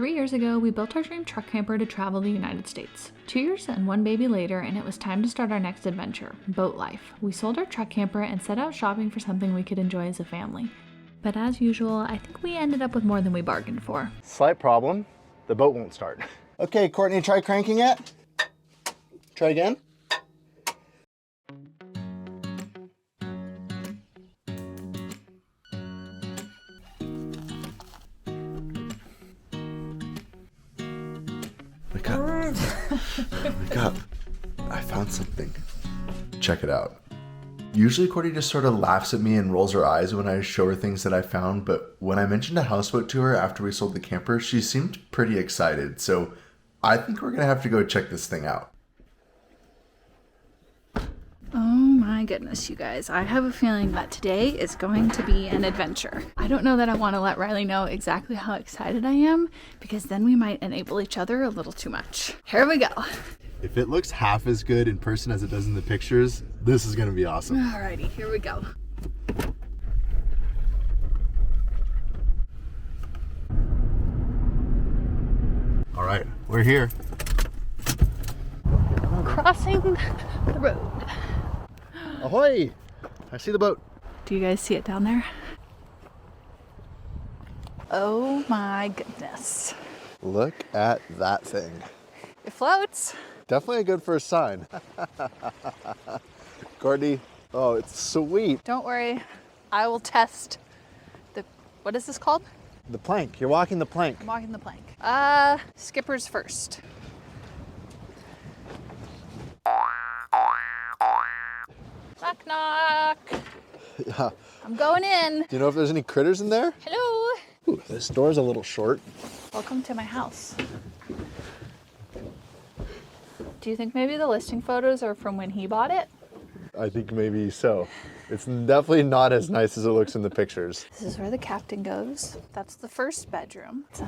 3 years ago, we built our dream truck camper to travel the United States. 2 years and 1 baby later, and it was time to start our next adventure, boat life. We sold our truck camper and set out shopping for something we could enjoy as a family. But as usual, I think we ended up with more than we bargained for. Slight problem, the boat won't start. Okay, Courtney, try cranking it. Try again. Wake up. Wake up. I found something. Check it out. Usually Courtney just sort of laughs at me and rolls her eyes when I show her things that I found, but when I mentioned a houseboat to her after we sold the camper, she seemed pretty excited, so I think we're gonna have to go check this thing out. Oh my goodness, you guys. I have a feeling that today is going to be an adventure. I don't know that I want to let Riley know exactly how excited I am, because then we might enable each other a little too much. Here we go. If it looks half as good in person as it does in the pictures, this is gonna be awesome. Alrighty, here we go. All right, we're here. Crossing the road. Ahoy! I see the boat. Do you guys see it down there? Oh my goodness. Look at that thing. It floats. Definitely a good first sign. Courtney, oh, it's sweet. Don't worry, I will test the, what is this called? The plank, you're walking the plank. I'm walking the plank. Skippers first. Knock, knock. Yeah. I'm going in. Do you know if there's any critters in there? Hello. Ooh, this door's a little short. Welcome to my house. Do you think maybe the listing photos are from when he bought it? I think maybe so. It's definitely not as nice as it looks in the pictures. This is where the captain goes. That's the first bedroom. It's,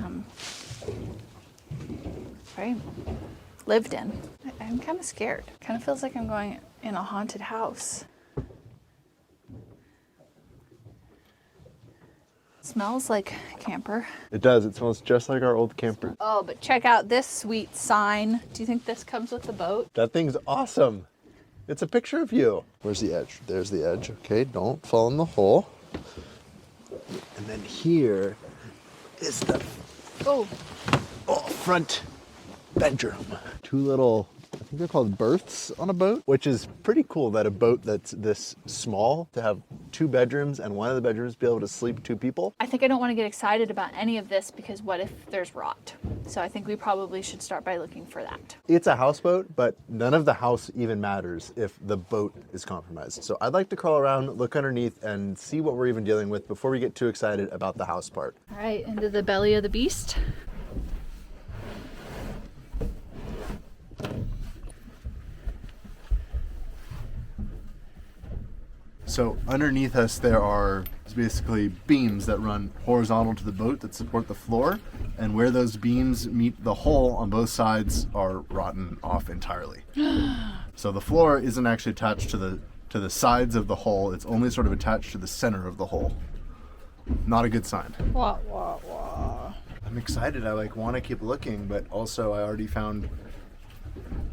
very lived in. I'm kind of scared. Kind of feels like I'm going in a haunted house. Smells like camper. It does, it smells just like our old camper. Oh, but check out this sweet sign. Do you think this comes with the boat? That thing's awesome. It's a picture of you. Where's the edge? There's the edge. Okay, don't fall in the hole. And then here is the front bedroom. Two little, I think they're called berths on a boat, which is pretty cool that a boat that's this small to have 2 bedrooms and one of the bedrooms be able to sleep 2 people. I think I don't want to get excited about any of this because what if there's rot? So I think we probably should start by looking for that. It's a houseboat, but none of the house even matters if the boat is compromised. So I'd like to crawl around, look underneath, and see what we're even dealing with before we get too excited about the house part. All right, into the belly of the beast. So underneath us there are basically beams that run horizontal to the boat that support the floor, and where those beams meet the hull on both sides are rotten off entirely. So the floor isn't actually attached to the sides of the hull, it's only sort of attached to the center of the hull. Not a good sign. Wah, wah, wah. I'm excited, I want to keep looking, but also I already found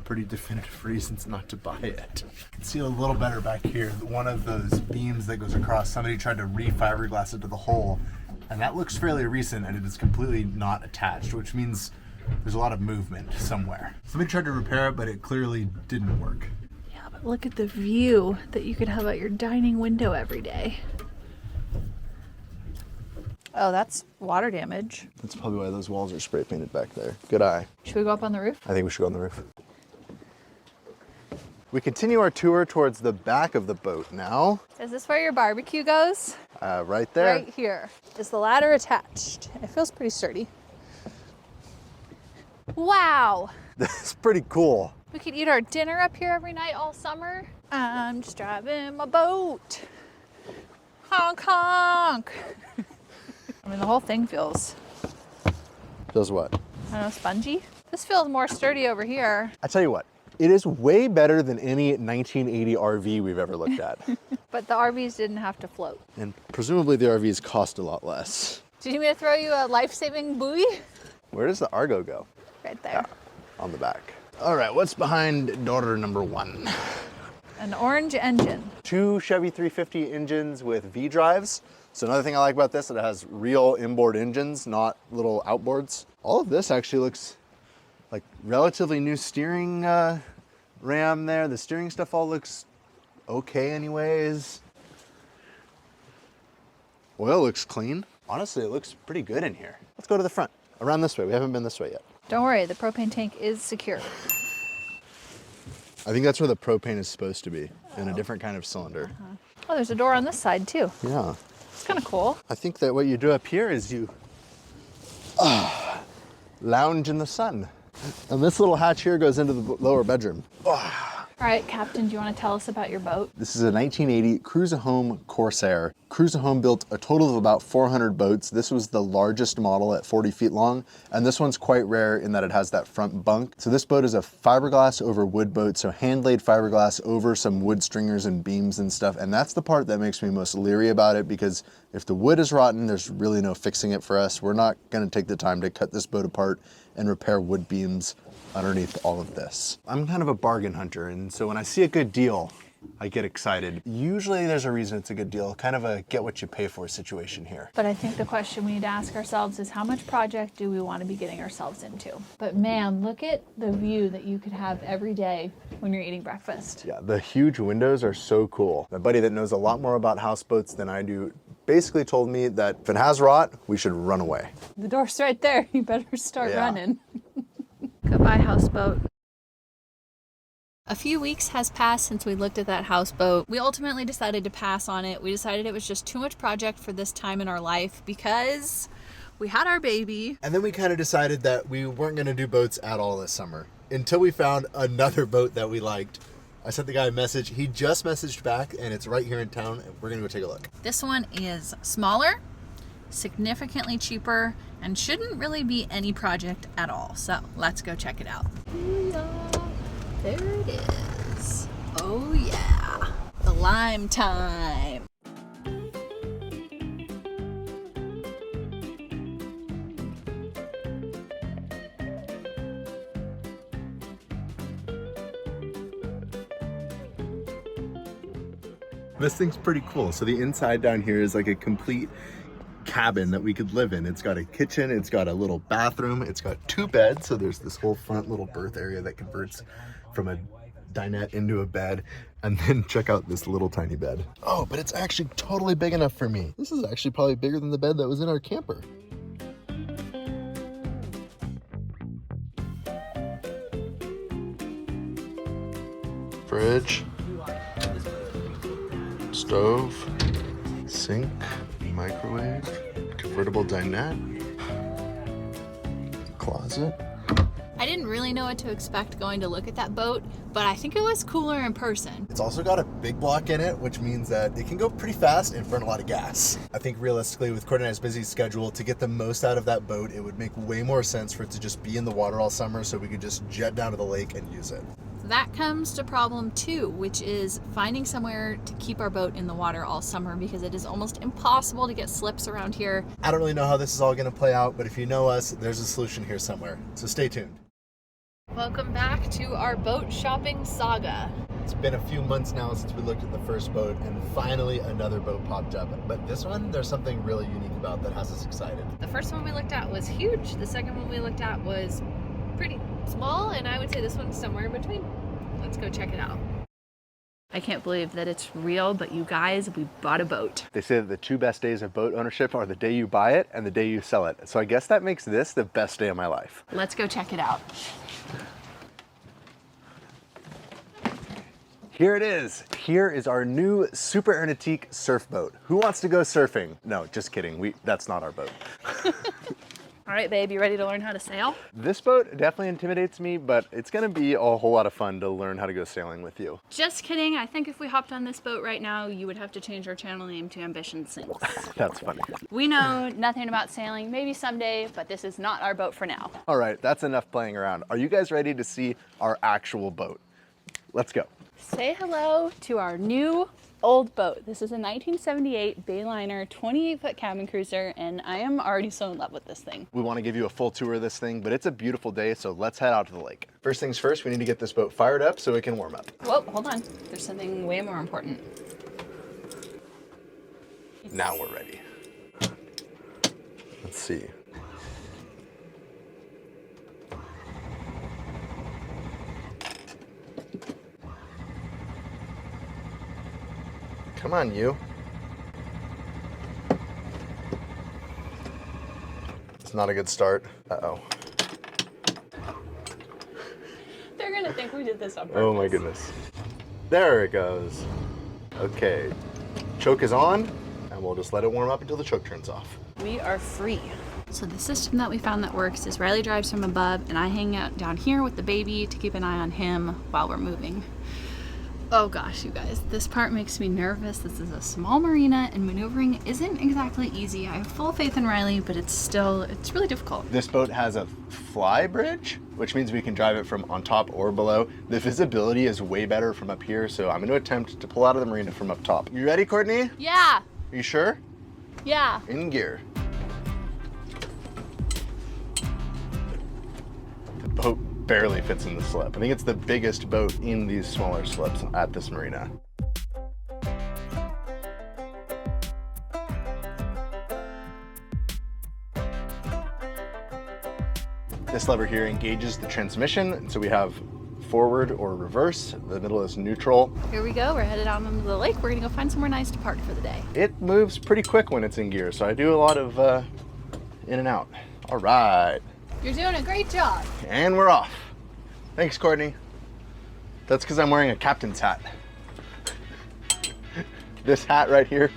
pretty definitive reasons not to buy it. You can see a little better back here. One of those beams that goes across, somebody tried to re-fiberglass it to the hole, and that looks fairly recent, and it is completely not attached, which means there's a lot of movement somewhere. Somebody tried to repair it, but it clearly didn't work. Yeah, but look at the view that you could have out your dining window every day. Oh, that's water damage. That's probably why those walls are spray painted back there. Good eye. Should we go up on the roof? I think we should go on the roof. We continue our tour towards the back of the boat now. Is this where your barbecue goes? Right there. Right here. Is the ladder attached? It feels pretty sturdy. Wow. That's pretty cool. We could eat our dinner up here every night all summer. I'm just driving my boat. Honk, honk. I mean, the whole thing feels... Feels what? I don't know, spongy? This feels more sturdy over here. I tell you what, it is way better than any 1980 RV we've ever looked at. But the RVs didn't have to float. And presumably the RVs cost a lot less. Do you need me to throw you a life-saving buoy? Where does the Argo go? Right there. On the back. All right, what's behind daughter number 1? An orange engine. 2 Chevy 350 engines with V drives. So another thing I like about this, is it has real inboard engines, not little outboards. All of this actually looks like relatively new steering ram there. The steering stuff all looks okay anyways. Oil looks clean. Honestly, it looks pretty good in here. Let's go to the front. Around this way. We haven't been this way yet. Don't worry, the propane tank is secure. I think that's where the propane is supposed to be, in a different kind of cylinder. Oh, there's a door on this side too. Yeah. It's kind of cool. I think that what you do up here is you lounge in the sun. And this little hatch here goes into the lower bedroom. All right, Captain, do you want to tell us about your boat? This is a 1980 Cruise-A-Home Corsair. Cruise-A-Home built a total of about 400 boats. This was the largest model at 40 feet long, and this one's quite rare in that it has that front bunk. So this boat is a fiberglass over wood boat, so hand-laid fiberglass over some wood stringers and beams and stuff, and that's the part that makes me most leery about it, because if the wood is rotten, there's really no fixing it for us. We're not gonna take the time to cut this boat apart and repair wood beams underneath all of this. I'm kind of a bargain hunter, and so when I see a good deal, I get excited. Usually there's a reason it's a good deal, kind of a get what you pay for situation here. But I think the question we need to ask ourselves is how much project do we want to be getting ourselves into? But man, look at the view that you could have every day when you're eating breakfast. Yeah, the huge windows are so cool. My buddy that knows a lot more about houseboats than I do basically told me that if it has rot, we should run away. The door's right there. You better start running. Goodbye, houseboat. A few weeks has passed since we looked at that houseboat. We ultimately decided to pass on it. We decided it was just too much project for this time in our life because we had our baby. And then we kind of decided that we weren't going to do boats at all this summer until we found another boat that we liked. I sent the guy a message. He just messaged back, and it's right here in town, and we're going to go take a look. This one is smaller, significantly cheaper, and shouldn't really be any project at all. So let's go check it out. There it is. Oh yeah, the lime time. This thing's pretty cool. So the inside down here is like a complete cabin that we could live in. It's got a kitchen, it's got a little bathroom, it's got 2 beds. So there's this whole front little berth area that converts from a dinette into a bed. And then check out this little tiny bed. Oh, but it's actually totally big enough for me. This is actually probably bigger than the bed that was in our camper. Fridge, stove, sink, microwave, convertible dinette, closet. I didn't really know what to expect going to look at that boat, but I think it was cooler in person. It's also got a big block in it, which means that it can go pretty fast and burn a lot of gas. I think realistically, with Courtney and I's busy schedule, to get the most out of that boat, it would make way more sense for it to just be in the water all summer so we could just jet down to the lake and use it. That comes to problem 2, which is finding somewhere to keep our boat in the water all summer because it is almost impossible to get slips around here. I don't really know how this is all going to play out, but if you know us, there's a solution here somewhere. So stay tuned. Welcome back to our boat shopping saga. It's been a few months now since we looked at the first boat, and finally another boat popped up. But this one, there's something really unique about that has us excited. The first one we looked at was huge. The second one we looked at was pretty small, and I would say this one's somewhere in between. Let's go check it out. I can't believe that it's real, but you guys, we bought a boat. They say that the 2 best days of boat ownership are the day you buy it and the day you sell it. So I guess that makes this the best day of my life. Let's go check it out. Here it is. Here is our new Super Aeronautique surf boat. Who wants to go surfing? No, just kidding. That's not our boat. All right, babe, you ready to learn how to sail? This boat definitely intimidates me, but it's gonna be a whole lot of fun to learn how to go sailing with you. Just kidding. I think if we hopped on this boat right now, you would have to change our channel name to Ambition Sinks. That's funny. We know nothing about sailing, maybe someday, but this is not our boat for now. All right, that's enough playing around. Are you guys ready to see our actual boat? Let's go. Say hello to our new old boat. This is a 1978 Bayliner 28-foot cabin cruiser, and I am already so in love with this thing. We want to give you a full tour of this thing, but it's a beautiful day, so let's head out to the lake. First things first, we need to get this boat fired up so it can warm up. Whoa, hold on. There's something way more important. Now we're ready. Let's see. Come on, you. It's not a good start. Uh-oh. They're gonna think we did this on purpose. Oh my goodness. There it goes. Okay. Choke is on, and we'll just let it warm up until the choke turns off. We are free. So the system that we found that works is Riley drives from above, and I hang out down here with the baby to keep an eye on him while we're moving. Oh gosh, you guys, this part makes me nervous. This is a small marina and maneuvering isn't exactly easy. I have full faith in Riley, but it's really difficult. This boat has a fly bridge, which means we can drive it from on top or below. The visibility is way better from up here, so I'm gonna attempt to pull out of the marina from up top. You ready, Courtney? Yeah. Are you sure? Yeah. In gear. The boat barely fits in the slip. I think it's the biggest boat in these smaller slips at this marina. This lever here engages the transmission, so we have forward or reverse. The middle is neutral. Here we go. We're headed out onto the lake. We're gonna go find somewhere nice to park for the day. It moves pretty quick when it's in gear, so I do a lot of in and out. All right. You're doing a great job. And we're off. Thanks, Courtney. That's because I'm wearing a captain's hat. This hat right here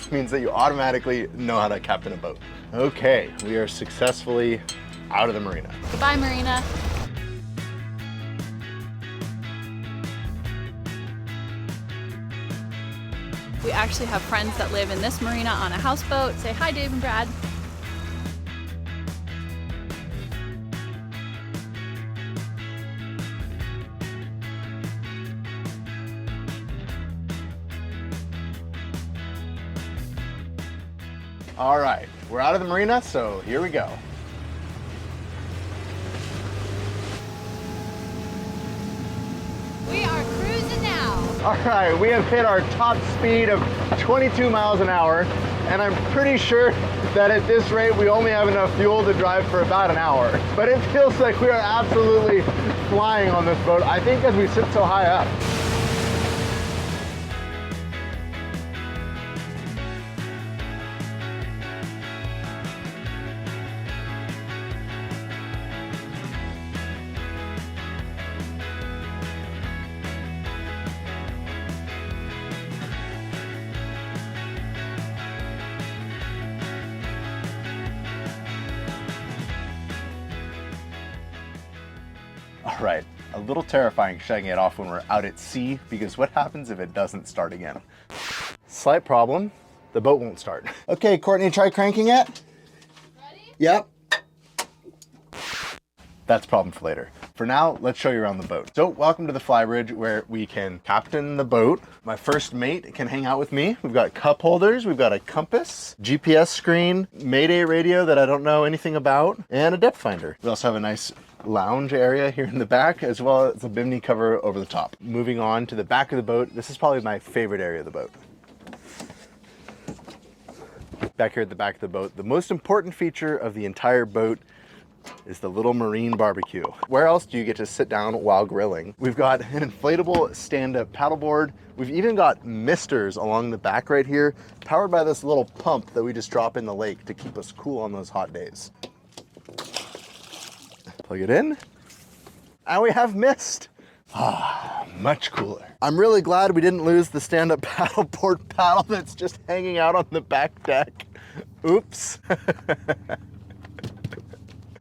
means that you automatically know how to captain a boat. Okay, we are successfully out of the marina. Goodbye, Marina. We actually have friends that live in this marina on a houseboat. Say hi, Dave and Brad. All right, we're out of the marina, so here we go. We are cruising now. All right, we have hit our top speed of 22 miles an hour, and I'm pretty sure that at this rate, we only have enough fuel to drive for about an hour. But it feels like we are absolutely flying on this boat, I think because we sit so high up. All right, a little terrifying shutting it off when we're out at sea, because what happens if it doesn't start again? Slight problem, the boat won't start. Okay, Courtney, try cranking it. Ready? Yep. That's a problem for later. For now, let's show you around the boat. So welcome to the flybridge where we can captain the boat. My first mate can hang out with me. We've got cup holders, we've got a compass, GPS screen, Mayday radio that I don't know anything about, and a depth finder. We also have a nice lounge area here in the back, as well as a bimini cover over the top. Moving on to the back of the boat, this is probably my favorite area of the boat. Back here at the back of the boat, the most important feature of the entire boat is the little marine barbecue. Where else do you get to sit down while grilling? We've got an inflatable stand-up paddleboard. We've even got misters along the back right here, powered by this little pump that we just drop in the lake to keep us cool on those hot days. Plug it in, and we have mist. Ah, much cooler. I'm really glad we didn't lose the stand-up paddleboard paddle that's just hanging out on the back deck. Oops.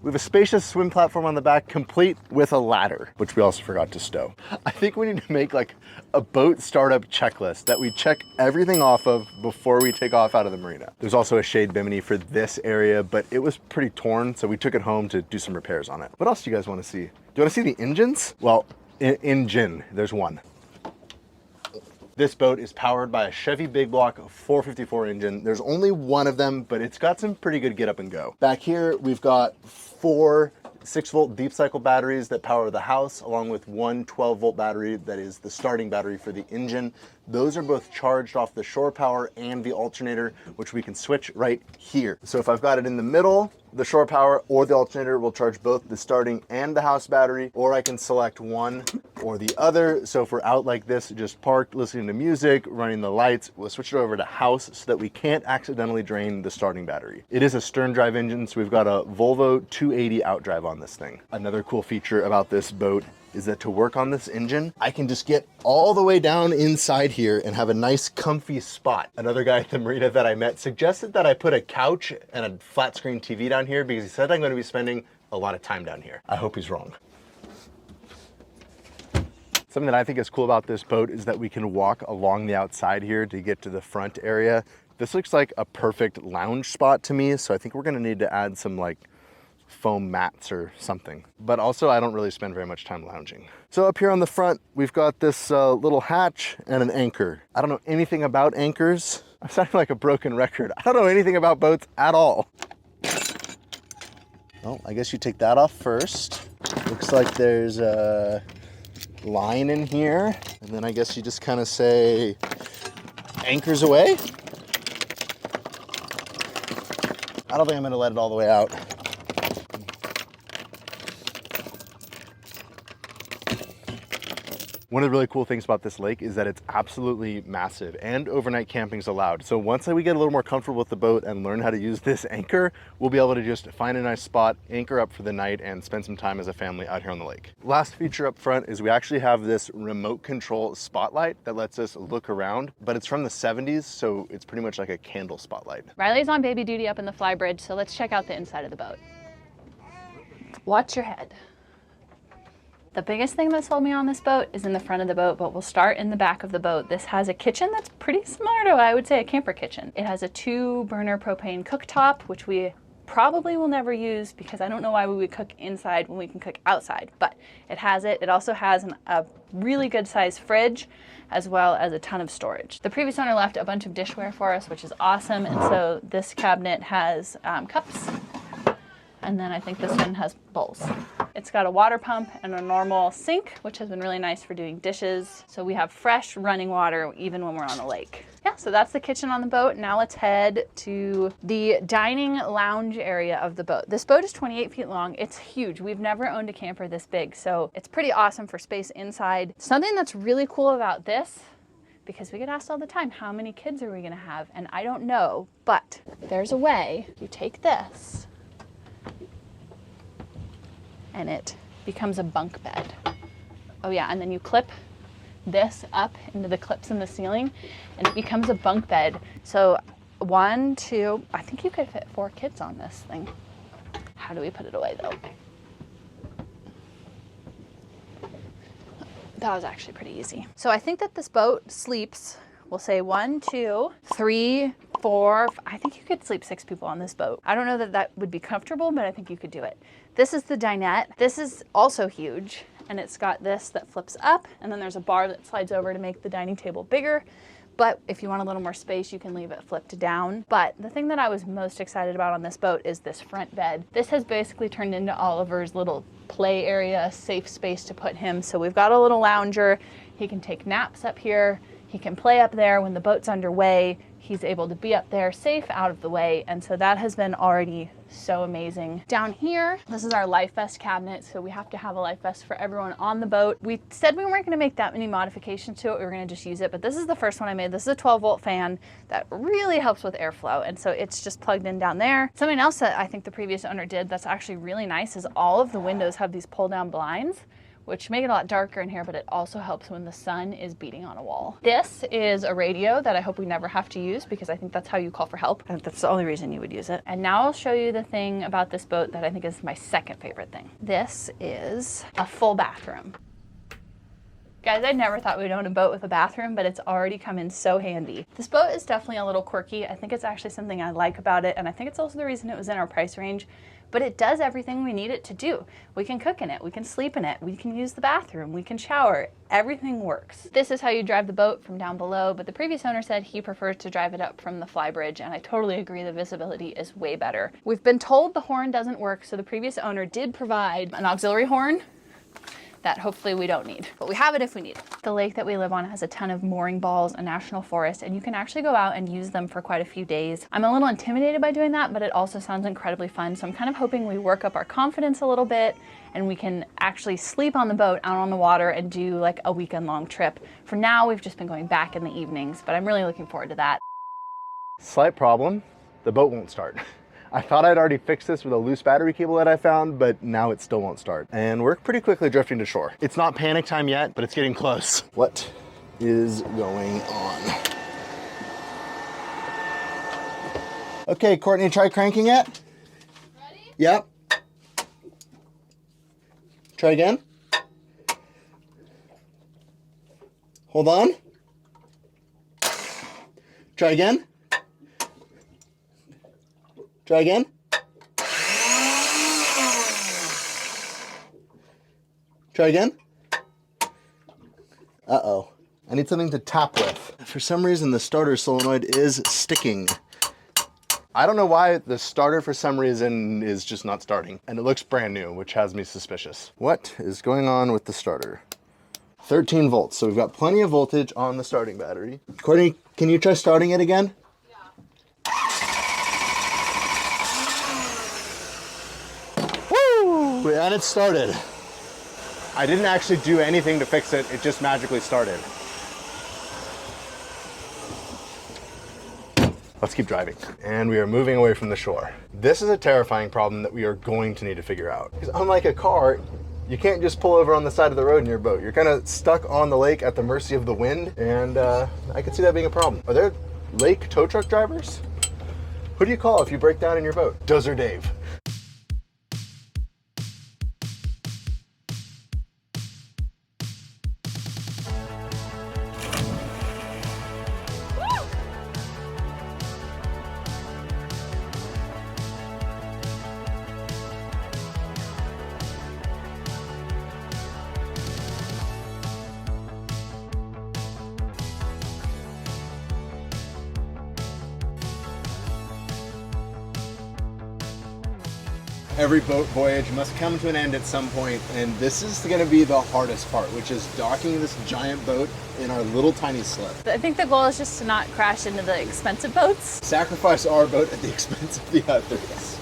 We have a spacious swim platform on the back, complete with a ladder, which we also forgot to stow. I think we need to make like a boat startup checklist that we check everything off of before we take off out of the marina. There's also a shade bimini for this area, but it was pretty torn, so we took it home to do some repairs on it. What else do you guys want to see? Do you want to see the engines? Well, engine, there's one. This boat is powered by a Chevy Big Block 454 engine. There's only one of them, but it's got some pretty good get up and go. Back here, we've got 4 6-volt deep cycle batteries that power the house, along with one 12-volt battery that is the starting battery for the engine. Those are both charged off the shore power and the alternator, which we can switch right here. So if I've got it in the middle, the shore power or the alternator will charge both the starting and the house battery, or I can select one or the other. So if we're out like this, just parked, listening to music, running the lights, we'll switch it over to house so that we can't accidentally drain the starting battery. It is a stern drive engine, so we've got a Volvo 280 outdrive on this thing. Another cool feature about this boat is that to work on this engine, I can just get all the way down inside here and have a nice comfy spot. Another guy at the marina that I met suggested that I put a couch and a flat screen TV down here because he said I'm going to be spending a lot of time down here. I hope he's wrong. Something that I think is cool about this boat is that we can walk along the outside here to get to the front area. This looks like a perfect lounge spot to me, so I think we're going to need to add some like foam mats or something. But also I don't really spend very much time lounging. So up here on the front, we've got this little hatch and an anchor. I don't know anything about anchors. I'm sounding like a broken record. I don't know anything about boats at all. Well, I guess you take that off first. Looks like there's a line in here. And then I guess you just kind of say, anchors away. I don't think I'm gonna let it all the way out. One of the really cool things about this lake is that it's absolutely massive and overnight camping's allowed. So once we get a little more comfortable with the boat and learn how to use this anchor, we'll be able to just find a nice spot, anchor up for the night, and spend some time as a family out here on the lake. Last feature up front is we actually have this remote control spotlight that lets us look around, but it's from the 70s, so it's pretty much like a candle spotlight. Riley's on baby duty up in the flybridge, so let's check out the inside of the boat. Watch your head. The biggest thing that sold me on this boat is in the front of the boat, but we'll start in the back of the boat. This has a kitchen that's pretty similar to, I would say, a camper kitchen. It has a 2-burner propane cooktop, which we probably will never use because I don't know why we would cook inside when we can cook outside, but it has it. It also has a really good sized fridge as well as a ton of storage. The previous owner left a bunch of dishware for us, which is awesome. And so this cabinet has cups, and then I think this one has bowls. It's got a water pump and a normal sink, which has been really nice for doing dishes. So we have fresh running water even when we're on a lake. Yeah, so that's the kitchen on the boat. Now let's head to the dining lounge area of the boat. This boat is 28 feet long. It's huge. We've never owned a camper this big, so it's pretty awesome for space inside. Something that's really cool about this, because we get asked all the time, how many kids are we gonna have? And I don't know, but there's a way. You take this, and it becomes a bunk bed. Oh yeah, and then you clip this up into the clips in the ceiling and it becomes a bunk bed. So 1, 2, I think you could fit 4 kids on this thing. How do we put it away though? That was actually pretty easy. So I think that this boat sleeps, we'll say 1, 2, 3, 4, I think you could sleep 6 people on this boat. I don't know that that would be comfortable, but I think you could do it. This is the dinette. This is also huge, and it's got this that flips up, and then there's a bar that slides over to make the dining table bigger. But if you want a little more space, you can leave it flipped down. But the thing that I was most excited about on this boat is this front bed. This has basically turned into Oliver's little play area, safe space to put him. So we've got a little lounger. He can take naps up here. He can play up there when the boat's underway. He's able to be up there safe, out of the way. And so that has been already so amazing. Down here, this is our life vest cabinet. So we have to have a life vest for everyone on the boat. We said we weren't gonna make that many modifications to it. We were gonna just use it, but this is the first one I made. This is a 12-volt fan that really helps with airflow. And so it's just plugged in down there. Something else that I think the previous owner did that's actually really nice is all of the windows have these pull down blinds, which make it a lot darker in here, but it also helps when the sun is beating on a wall. This is a radio that I hope we never have to use because I think that's how you call for help. I think that's the only reason you would use it. And now I'll show you the thing about this boat that I think is my second favorite thing. This is a full bathroom. Guys, I never thought we'd own a boat with a bathroom, but it's already come in so handy. This boat is definitely a little quirky. I think it's actually something I like about it, and I think it's also the reason it was in our price range, but it does everything we need it to do. We can cook in it, we can sleep in it, we can use the bathroom, we can shower, everything works. This is how you drive the boat from down below, but the previous owner said he prefers to drive it up from the flybridge, and I totally agree, the visibility is way better. We've been told the horn doesn't work, so the previous owner did provide an auxiliary horn that hopefully we don't need, but we have it if we need it. The lake that we live on has a ton of mooring balls, a national forest, and you can actually go out and use them for quite a few days. I'm a little intimidated by doing that, but it also sounds incredibly fun, so I'm kind of hoping we work up our confidence a little bit and we can actually sleep on the boat out on the water and do like a weekend long trip. For now, we've just been going back in the evenings, but I'm really looking forward to that. Slight problem, the boat won't start. I thought I'd already fixed this with a loose battery cable that I found, but now it still won't start. And we're pretty quickly drifting to shore. It's not panic time yet, but it's getting close. What is going on? Okay, Courtney, try cranking it. Ready? Yep. Try again. Hold on. Try again. Try again. Try again. Uh-oh. I need something to tap with. For some reason, the starter solenoid is sticking. I don't know why the starter for some reason is just not starting. And it looks brand new, which has me suspicious. What is going on with the starter? 13 volts, so we've got plenty of voltage on the starting battery. Courtney, can you try starting it again? And it started. I didn't actually do anything to fix it, it just magically started. Let's keep driving. And we are moving away from the shore. This is a terrifying problem that we are going to need to figure out. Because unlike a car, you can't just pull over on the side of the road in your boat. You're kind of stuck on the lake at the mercy of the wind, and I could see that being a problem. Are there lake tow truck drivers? Who do you call if you break down in your boat? Dozer Dave. Every boat voyage must come to an end at some point, and this is going to be the hardest part, which is docking this giant boat in our little tiny slip. I think the goal is just to not crash into the expensive boats. Sacrifice our boat at the expense of the others.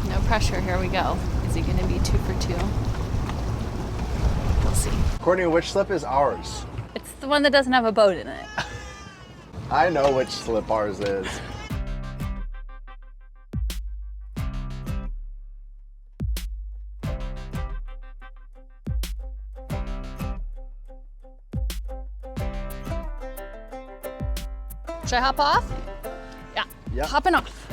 No pressure, here we go. Is it going to be 2 for 2? We'll see. Courtney, which slip is ours? It's the one that doesn't have a boat in it. I know which slip ours is. Should I hop off? Yeah. Yep. Hopping off.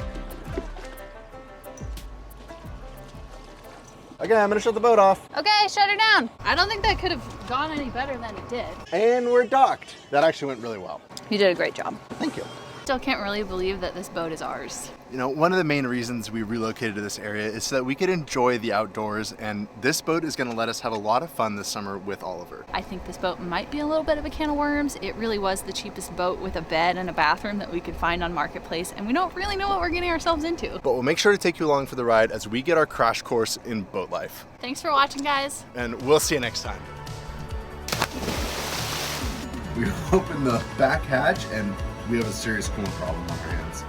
Okay, I'm gonna shut the boat off. Okay, shut her down. I don't think that could have gone any better than it did. And we're docked. That actually went really well. You did a great job. Thank you. Still can't really believe that this boat is ours. You know, one of the main reasons we relocated to this area is so that we could enjoy the outdoors, and this boat is gonna let us have a lot of fun this summer with Oliver. I think this boat might be a little bit of a can of worms. It really was the cheapest boat with a bed and a bathroom that we could find on Marketplace, and we don't really know what we're getting ourselves into. But we'll make sure to take you along for the ride as we get our crash course in boat life. Thanks for watching, guys. And we'll see you next time. We opened the back hatch and we have a serious coolant problem on our hands.